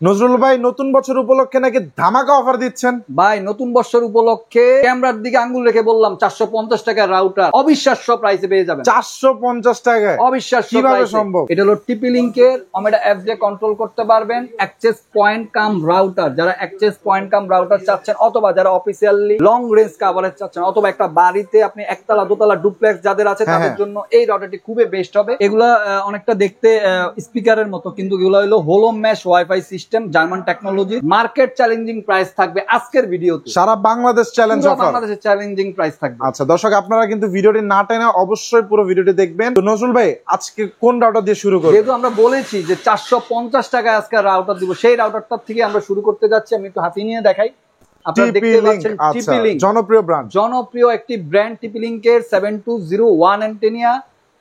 নজরুল ভাই নতুন বছর উপলক্ষে নাকি ধামাকা অফার দিচ্ছেন। ভাই নতুন বছর উপলক্ষে ক্যামেরার দিকে আঙ্গুল রেখে বললাম 450 টাকার রাউটার অবিশ্বাস্য প্রাইসে পেয়ে যাবেন। 450 টাকায় অবিশ্বাস্য কিভাবে সম্ভব? এটা হলো টিপি লিংকের ওমেডা অ্যাপ দিয়ে কন্ট্রোল করতে পারবেন। অ্যাক্সেস পয়েন্ট কাম রাউটার, যারা অ্যাক্সেস পয়েন্ট কাম রাউটার চাচ্ছেন অথবা যারা অফিসিয়ালি লং রেঞ্জ কভারেজ চাচ্ছেন অথবা একটা বাড়িতে আপনি একতলা দোতলা ডুপ্লেক্স যাদের আছে তাদের জন্য এই রাউটারটি খুবই বেস্ট হবে। এগুলা অনেকটা দেখতে স্পিকারের মতো, কিন্তু এগুলো হলো Halo mesh WiFi system, German technology. Market challenging price থাকবে আজকের ভিডিওতে, সারা বাংলাদেশ চ্যালেঞ্জ অফার, বাংলাদেশের চ্যালেঞ্জিং প্রাইস থাকবে। আচ্ছা দর্শক, আপনারা কিন্তু ভিডিওটি না টেনে অবশ্যই পুরো ভিডিওটি দেখবেন। তো নজরুল ভাই আজকে কোন রাউটার দিয়ে শুরু করব? যেহেতু আমরা বলেছি যে 450 টাকায় আজকে রাউটার দিব, সেই রাউটারটা থেকে আমরা শুরু করতে যাচ্ছি। আমি একটু হাতে নিয়ে দেখাই। আপনারা দেখতে পাচ্ছেন টিপি লিংক, জনপ্রিয় ব্র্যান্ড, জনপ্রিয় একটি ব্র্যান্ড টিপি লিংকের 7201 অ্যান্টেনিয়া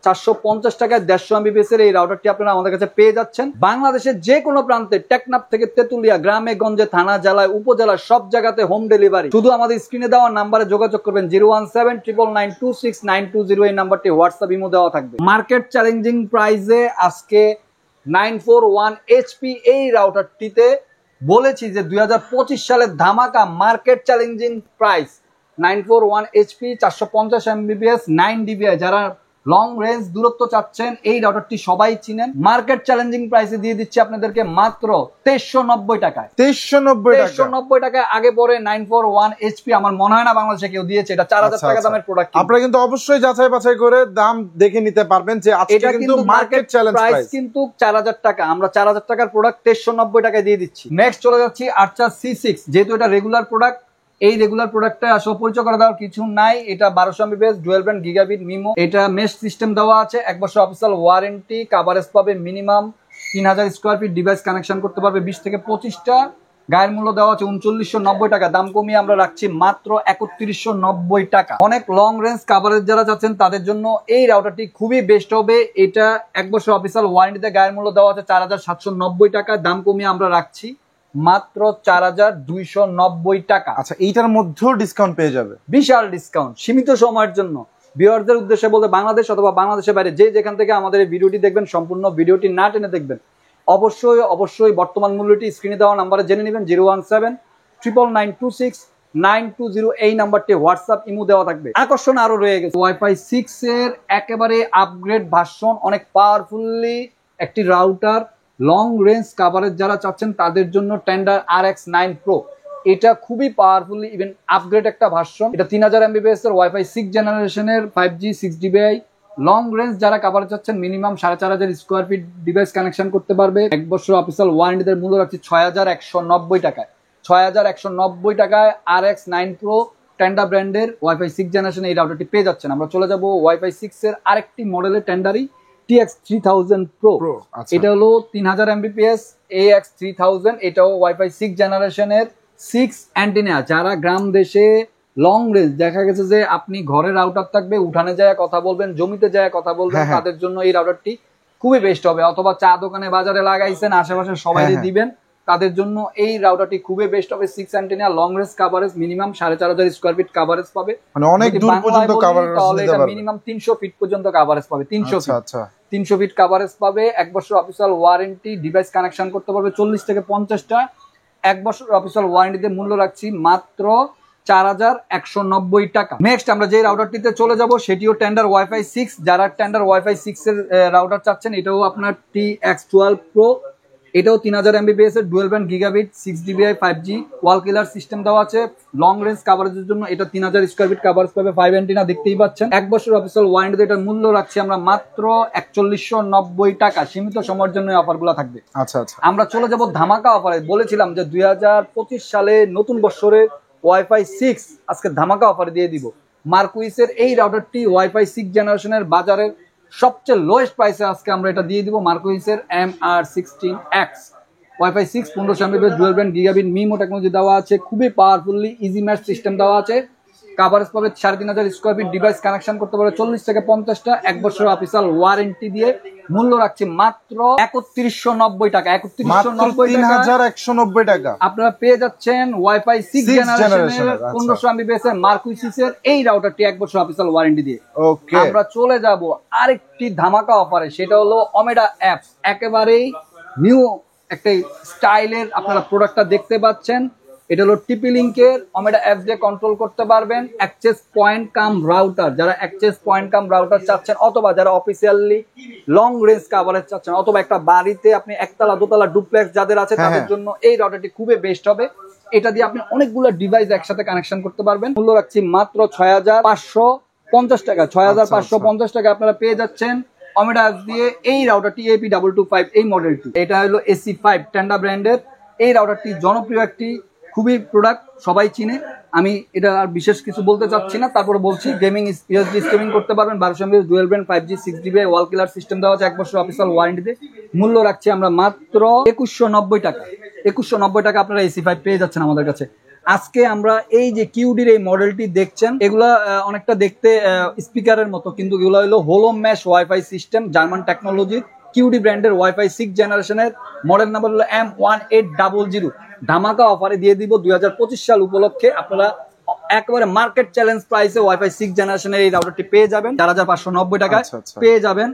450 টাকায় 150 MBPS এর এই রাউটারটি আপনারা আমাদের কাছে পেয়ে যাচ্ছেন। বাংলাদেশের যে কোনো প্রান্তে, টেকনাফ থেকে তেতুলিয়া, গ্রামে গঞ্জে, থানা, জেলায়, উপজেলায় সব জায়গাতে হোম ডেলিভারি। শুধু আমাদের স্ক্রিনে দেওয়া নাম্বারে যোগাযোগ করবেন 01799926920। এই নাম্বারটি হোয়াটসঅ্যাপ ইমো দেওয়া থাকবে। মার্কেট চ্যালেঞ্জিং প্রাইসে আজকে 941 HP এই রাউটারটিতে বলেছি যে 2025 সালের ধামাকা market challenging price 941 HP 450 MBPS 9 DBI। যারা লং রেঞ্জ দূরত্ব চাচ্ছেন এই রাউটারটি সবাই চিনেন। মার্কেট চ্যালেঞ্জিং প্রাইসে দিয়ে দিচ্ছি আপনাদেরকে মাত্র 2390 টাকায়। 2390 টাকায় আগে পরে 941 HP আমার মনে হয় না বাংলাদেশে কেউ দিয়েছে। এটা 4000 টাকা দামের প্রোডাক্ট। আপনারা কিন্তু অবশ্যই যাচাই বাছাই করে দাম দেখে নিতে পারবেন যে আজকে কিন্তু মার্কেট চ্যালেঞ্জ প্রাইস কিন্তু 4000 টাকা। আমরা 4000 টাকার প্রোডাক্ট 2390 টাকায় দিয়ে দিচ্ছি। নেক্সট চলে যাচ্ছি আর্চার C6। যেহেতু এটা রেগুলার প্রোডাক্ট, এই রেগুলার প্রোডাক্টটা আসলে পরিচয় করে দেওয়ার কিছু নাই। এটা 1200 MBPS dual band gigabit MIMO. এটা মেশ সিস্টেম দেওয়া আছে, 1 বছর অফিসিয়াল ওয়ারেন্টি, কভারেজ পাবে minimum 3000 square feet, device connection করতে পারবে 20 থেকে 25টা। গায়ের মূল্য দেওয়া আছে 3990 টাকা, দাম কমিয়ে আমরা রাখছি মাত্র 3190 টাকা। অনেক লং রেঞ্জ কভারেজ যারা চাচ্ছেন তাদের জন্য এই রাউটারটি খুবই বেস্ট হবে। এটা 1 বছর অফিসিয়াল ওয়ারেন্টিতে গায়ের মূল্য দেওয়া আছে 4790 টাকা, দাম কমিয়ে আমরা রাখছি মাত্র 4290 টাকা। আচ্ছা, এইটার মধ্যেও ডিসকাউন্ট পেয়ে যাবে, বিশাল ডিসকাউন্ট সীমিত সময়ের জন্য। ভিউয়ারদের উদ্দেশ্যে বলতে, বাংলাদেশ অথবা বাংলাদেশের বাইরে যে যেখান থেকে আমাদের এই ভিডিওটি দেখবেন সম্পূর্ণ ভিডিওটি না টেনে দেখবেন। অবশ্যই বর্তমান মূল্যটি স্ক্রিনে দেওয়া নাম্বারে জেনে নেবেন। 01799269220 এই নাম্বারটি হোয়াটসঅ্যাপ ইমো দেওয়া থাকবে। আকর্ষণ আরো রয়ে গেছে, ওয়াইফাই 6 এর একেবারে আপগ্রেড ভার্সন, অনেক পাওয়ারফুলি একটি রাউটার। লং রেঞ্জ কভারেজ যারা চাচ্ছেন তাদের জন্য টেন্ডার RX9 Pro। এটা খুবই পাওয়ারফুলি ইভেন আপগ্রেড একটা ভার্সন। এটা 3000 MBPS এর ওয়াইফাই 6 জেনারেশনের 5G 6 DBI। লং রেঞ্জ যারা কভারেজ চাচ্ছেন minimum 4500 square feet device connection করতে পারবে। 1 বছর অফিসিয়াল ওয়ারেন্টিতে মূল্য রাখছি 6190 টাকায়। 6190 টাকায় RX9 Pro টেন্ডার ব্র্যান্ডের ওয়াইফাই 6 জেনারেশন এই রাউটারটি পেয়ে যাচ্ছেন। আমরা চলে যাব ওয়াইফাই 6 এর আরেকটি মডেলের টেন্ডারই TX3000 Pro। এটা হলো 3000 MBPS AX3000। এটাও ওয়াইফাই 6 জেনারেশনের 6 অ্যান্টেনা। যারা গ্রাম দেশে লং রেঞ্জ, দেখা গেছে যে আপনি ঘরে রাউটার থাকবে, উঠানে যায় কথা বলবেন, জমিতে যায় কথা বলবেন, তাদের জন্য এই রাউটারটি খুবই বেস্ট হবে। অথবা চা দোকানে বাজারে লাগাইছেন, আশেপাশে সবাই দিবেন, তাদের জন্য এই রাউটারটি খুবই বেস্ট হবে। 6 antenna, long range coverage minimum 4500 square feet coverage পাবে। মানে অনেক দূর পর্যন্ত কভারেজ তাহলে এটা মিনিমাম 300 ফিট পর্যন্ত কভারেজ পাবে। 300 ফিট কভারেজ পাবে। 1 বছর অফিসিয়াল ওয়ারেন্টি, ডিভাইস কানেকশন করতে পারবে 40 থেকে 50টা। 1 বছর অফিসিয়াল ওয়ারেন্টিতে মূল্য রাখছি মাত্র 4190 টাকা। নেক্সট আমরা যে রাউটারটিতে চলে যাব সেটিও টেন্ডার ওয়াইফাই 6। যারা টেন্ডার ওয়াইফাই 6 এর রাউটার চাচ্ছেন, এটাও আপনার TX12 Pro। এটাও 3000 MBPS এর dual band gigabit 6 DBI 5G ওয়াল কিলার সিস্টেম দেওয়া আছে। লং রেঞ্জ কভারেজের জন্য এটা 3000 স্কয়ার ফিট কভারেজ পাবে। 5 অ্যান্টেনা দেখতেই পাচ্ছেন। 1 বছর অফিসিয়াল ওয়ারেন্টিতে এটার মূল্য রাখছি আমরা মাত্র 4190 টাকা। সীমিত সময়ের জন্য এই অফারগুলো থাকবে। আচ্ছা, আমরা চলে যাব ধামাকা অফারে। বলেছিলাম যে 2025 সালে নতুন বছরে ওয়াইফাই 6 আজকে ধামাকা অফারে দিয়ে দিব। মার্কুইসের এই রাউটারটি ওয়াইফাই 6 জেনারেশনের বাজারের সবচেয়ে লোয়েস্ট প্রাইসে আজকে আমরা এটা দিয়ে দিব। মার্কুইসের MR16X wifi 6 1500 MBPS dual band gigabit MIMO technology দেওয়া আছে। খুবই পাওয়ারফুলি ইজি ম্যাচ সিস্টেম দেওয়া আছে। কভারেজ পাবে 3500 স্কয়ার ফিট, ডিভাইস কানেকশন করতে পারবে 40 থেকে 50টা। 1 বছর অফিসিয়াল ওয়ারেন্টি দিয়ে মূল্য রাখছি মাত্র 3190 টাকা। 3190 টাকা আপনারা পেয়ে যাচ্ছেন ওয়াইফাই 6 জেনারেশনের 1500 MBPS এর মার্কুইসিস এর এই রাউটারটি 1 বছর অফিসিয়াল ওয়ারেন্টি দিয়ে। আমরা চলে যাব আরেকটি ধামাকা অফারে, সেটা হলো ওমেডা অ্যাপস। একেবারেই নিউ একটা স্টাইলের আপনারা প্রোডাক্টটা দেখতে পাচ্ছেন। এটা হলো টিপি লিঙ্কের ওমেডা অ্যাপ দিয়ে কন্ট্রোল করতে পারবেন অ্যাক্সেস পয়েন্ট কাম রাউটার। যারা অ্যাক্সেস পয়েন্ট কাম রাউটার চাচ্ছেন, অথবা যারা অফিসিয়ালি লং রেঞ্জ কাভারেজ চাচ্ছেন, অথবা একটা বাড়িতে আপনি একতলা দোতলা ডুপ্লেক্স যাদের আছে তাদের জন্য এই রাউটারটি খুবই বেস্ট হবে। এটা দিয়ে আপনি অনেকগুলো ডিভাইস একসাথে কানেকশন করতে পারবেন। মূল্য রাখছি মাত্র 6550 টাকা। 6550 টাকা আপনারা পেয়ে যাচ্ছেন ওমেডা অ্যাপ দিয়ে এই রাউটারটি AP225 এই মডেলটি। এটা হলো AC5 টেন্ডা ব্র্যান্ডের। এই রাউটারটি জনপ্রিয় একটি খুবই প্রোডাক্ট, সবাই চিনে। আমি এটা আর বিশেষ কিছু বলতে চাচ্ছি না, তারপরে বলছি গেমিং ইউএসডি স্ট্রিমিং করতে পারবেন। 1200 mAh dual band 5G 6GB ওয়াল কিলার সিস্টেম দেওয়া আছে 1 বছর অফিসিয়াল ওয়ারেন্টিতে। মূল্য রাখছি আমরা মাত্র 2190 টাকা। 2190 টাকা আপনারা AC5 পেয়ে যাচ্ছেন আমাদের কাছে। আজকে আমরা এই যে কিউডির এই মডেলটি দেখছেন, এগুলা অনেকটা দেখতে স্পিকারের মতো, কিন্তু এগুলো হলো Halo mesh WiFi system, German টেকনোলজির কিউডি ব্র্যান্ডের ওয়াইফাই 6 জেনারেশনের। মডেল নাম্বার হলো M1800। ধামাকা অফারে দিয়ে দিব 2025 সাল উপলক্ষে। আপনারা একেবারে মার্কেট চ্যালেঞ্জ প্রাইসে ওয়াইফাই 6 জেনারেশনের এই রাউটারটি পেয়ে যাবেন 4590 টাকায়। পেয়ে যাবেন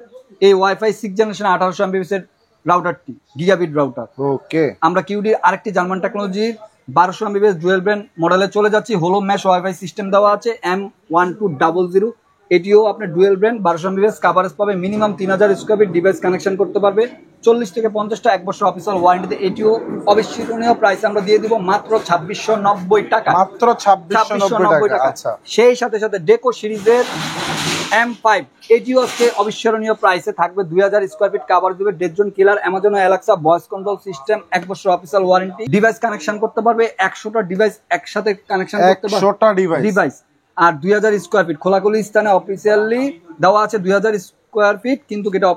এই ওয়াইফাই 6 জেনারেশন 1800 MBps এর রাউটারটি, গিগাবিট রাউটার। ওকে, আমরা কিউডির আরেকটি জার্মান টেকনোলজির 1200 MBps ডুয়াল ব্যান্ড মডেলে চলে যাচ্ছি। হোলো মেশ ওয়াইফাই সিস্টেম দেওয়া আছে M1200। এটিও আপনার ডুয়াল ব্র্যান্ড 1200 MBps কভারেজ পাবে, minimum 3000 square feet device connection করতে পারবে, 40 থেকে 50টা 1 বছর অফিসিয়াল ওয়ারেন্টিতে। এটিও অবিস্মরণীয় প্রাইস আমরা দিয়ে দিব মাত্র 2690 টাকা। মাত্র 2690 টাকা। আচ্ছা, সেই সাথে সাথে ডেকো সিরিজের M5 এটিও আজকে অবিস্মরণীয় প্রাইসে থাকবে। 2000 স্কয়ার ফিট কভারেজ দিবে, ডেডজন কিলার, Amazon Alexa voice control system, 1 বছর অফিসিয়াল ওয়ারেন্টি। ডিভাইস কানেকশন করতে পারবে 100টা ডিভাইস একসাথে কানেকশন করতে পারবে, 100টা ডিভাইস। আর 2000 স্কয়ার ফিট খোলাখুলি স্থানে অফিসিয়ালি দেওয়া আছে 2000 স্কয়ার ফিট, কিন্তু এটা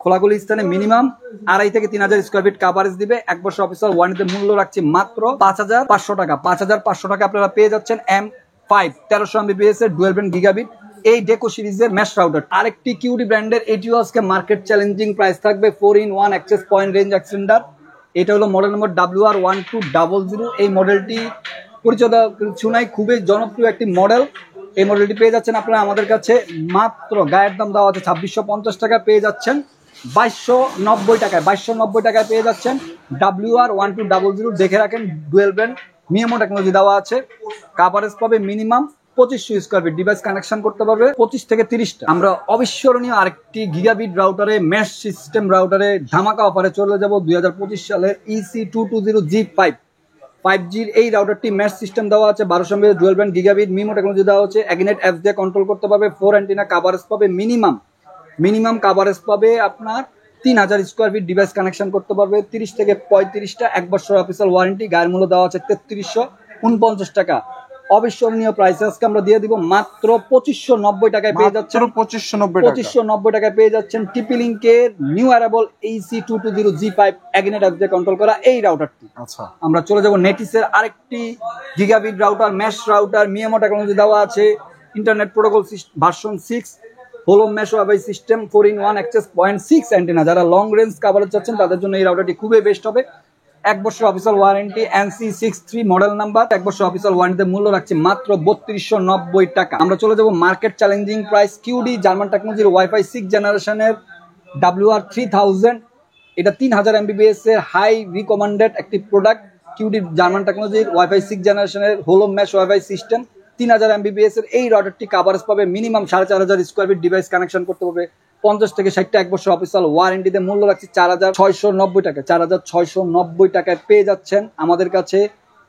খোলাখুলি স্থানে মিনিমাম 2500 থেকে 3000 স্কয়ার ফিট কভারেজ দিবে 1 বছর অফিসিয়াল ওয়ারেন্টিতে। মূল্য রাখছি মাত্র 5500 টাকা। 5500 টাকা আপনারা পেয়ে যাচ্ছেন M5 1300 MBps এর ডুয়াল ব্যান্ড গিগাবিট এই ডেকো সিরিজের মেশ রাউটার। আরেকটি কিউডি ব্র্যান্ডের, এটিও আজকে মার্কেট চ্যালেঞ্জিং প্রাইস থাকবে 4-in-1 access point range extender. এটা হলো মডেল নম্বর WR1200। এই মডেলটি পরিচয় দেওয়ার কিছু নাই, খুবই জনপ্রিয় একটি মডেল। এই মডেলটি পেয়ে যাচ্ছেন আপনারা আমাদের কাছে মাত্র, গায়ের দাম দেওয়া আছে 2650 টাকা, পেয়ে যাচ্ছেন 2290 টাকায়। 2290 টাকায় পেয়ে যাচ্ছেন WR1200। দেখে রাখেন ডুয়াল ব্যান্ড মিয়ামো টেকনোলজি দেওয়া আছে, কভারেজ পাবে minimum 2500 square feet, device connection করতে পারবে 25 থেকে 30টা। আমরা অবিস্মরণীয় আরেকটি গিগাবিট রাউটারে, মেশ সিস্টেম রাউটারে ধামাকা অফারে চলে যাব 2025 সালের EC220G5 5G এই রাউটারটি মেশ সিস্টেম দেওয়া আছে 1200 MBps dual band gigabit MIMO technology দেওয়া আছে। এগনেট অ্যাপস দিয়ে কন্ট্রোল করতে পারবে, 4 অ্যান্টেনা কভারেজ পাবে মিনিমাম কভারেজ পাবে আপনার 3000 স্কয়ার ফিট, ডিভাইস কানেকশন করতে পারবে 30 থেকে 35টা, 1 বছর অফিসিয়াল ওয়ারেন্টি। গায়ের মূল্য দেওয়া আছে 3349 টাকা। অবিস্মরণীয় প্রাইসে আজকে আমরা দিয়ে দিব মাত্র 2590 টাকায় পেয়ে যাচ্ছেন। 2590 টাকায় পেয়ে যাচ্ছেন টিপি লিংকের নিউ অ্যারাবল EC220G5 এগনেট অ্যাপস দিয়ে কন্ট্রোল করা এই রাউটারটি। আচ্ছা, আমরা চলে যাব নেটিসের আরেকটি gigabit router, mesh router, MIMO technology দেওয়া আছে, internet protocol version 6, Halo mesh WiFi system, 4-in-1 access point 6 antenna. যারা লং রেঞ্জ কভারেজ চাচ্ছেন তাদের জন্য এই রাউটারটি খুবই বেস্ট হবে। 1 বছর official warranty, NC63 model number, 1 বছর অফিসিয়াল ওয়ারেন্টিতে। মূল্য রাখছি মাত্র 3290 টাকা। আমরা চলে যাব market challenging price QD German টেকনোলজির ওয়াইফাই 6 জেনারেশনের WR3000। এটা 3000 MBps এর হাই রিকমেন্ডেড একটি প্রোডাক্ট। কিউডি জার্মান টেকনোলজির ওয়াইফাই 6 জেনারেশনের হোলো মেশ ওয়াইফাই সিস্টেম 3000 MBps এর এই রাউটারটি কভারেজ পাবে minimum 4500 square feet, device connection করতে পারবে 50 থেকে 60টা, 1 বছর অফিসিয়াল ওয়ারেন্টিতে। মূল্য রাখছি 4690 টাকা। 4690 টাকায় পেয়ে যাচ্ছেন আমাদের কাছে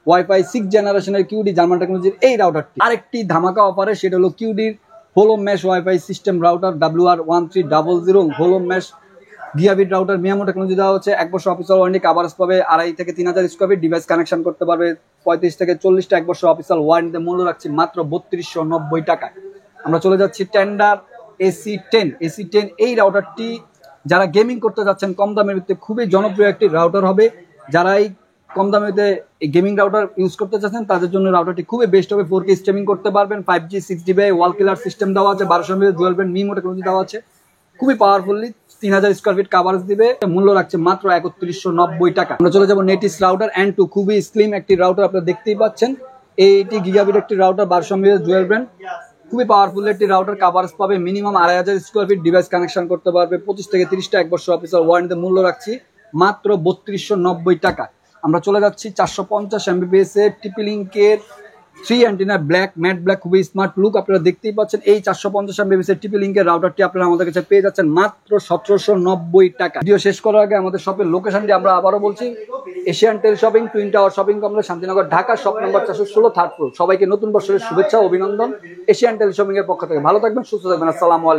ওয়াইফাই 6 জেনারেশনের কিউডি জার্মান টেকনোলজির এই রাউটারটি। আরেকটি ধামাকা অফারে, সেটা হলো কিউডির Halo mesh WiFi system router WR1300 Halo mesh gigabit router, MIMO technology দেওয়া হচ্ছে 1 বছর অফিসিয়াল ওয়ারেন্টি, কভারেজ পাবে 2500 থেকে 3000 স্কয়ার ফিট, ডিভাইস কানেকশন করতে পারবে 35 থেকে 40টা, 1 বছর অফিসিয়াল ওয়ারেন্টিতে। মূল্য রাখছি মাত্র 3290 টাকায়। আমরা চলে যাচ্ছি টেন্ডার AC10 এই রাউটারটি যারা গেমিং করতে যাচ্ছেন কম দামের ভিতরে খুবই জনপ্রিয় একটি রাউটার হবে। যারা এই কম দামের ভিতরে গেমিং রাউটার ইউজ করতে চাচ্ছেন তাদের জন্য রাউটারটি খুবই বেস্ট হবে। 4K স্ট্রিমিং করতে পারবেন, 5G 6GB ওয়াল কিলার সিস্টেম দেওয়া আছে, 1200 MBps dual band MIMO technology দেওয়া আছে, খুবই পাওয়ারফুলি 3000 স্কয়ার ফিট কভারেজ দিবে। মূল্য রাখছে মাত্র 3190 টাকা। আমরা চলে যাব নেটিস রাউটার N2, খুবই স্লিম একটি রাউটার, আপনারা দেখতেই পাচ্ছেন। এইটি গিগাবিট একটি রাউটার 1200 MBps ডুয়াল ব্যান্ড, খুবই পাওয়ারফুল একটি রাউটার, কভারেজ পাবে minimum 2500 square feet, device connection করতে পারবে 25 থেকে 30টা, 1 বছর অফিসিয়াল ওয়ারেন্টিতে। মূল্য রাখছি মাত্র 3290 টাকা। আমরা চলে যাচ্ছি 450 Mbps এর টিপি লিঙ্কের 3 অ্যান্টেনা ব্ল্যাক ম্যাট ব্ল্যাক, খুবই স্মার্ট লুক। আপনারা দেখতেই পাচ্ছেন এই 450 Mbps এর টিপি লিঙ্কের রাউটারটি আপনারা আমাদের কাছে পেয়ে যাচ্ছেন মাত্র 1790 টাকা। ভিডিও শেষ করার আগে আমাদের শপের লোকেশনটি আমরা আবারও বলছি, এশিয়ান টেল shopping, twin tower shopping complex, Shantinagar, Dhaka, shop number 416, third floor. সবাইকে নতুন বছরের শুভেচ্ছা ও অভিনন্দন এশিয়ান টেল শপিং এর পক্ষ থেকে। ভালো থাকবেন, সুস্থ থাকবেন। আসসালামু আলাইকুম।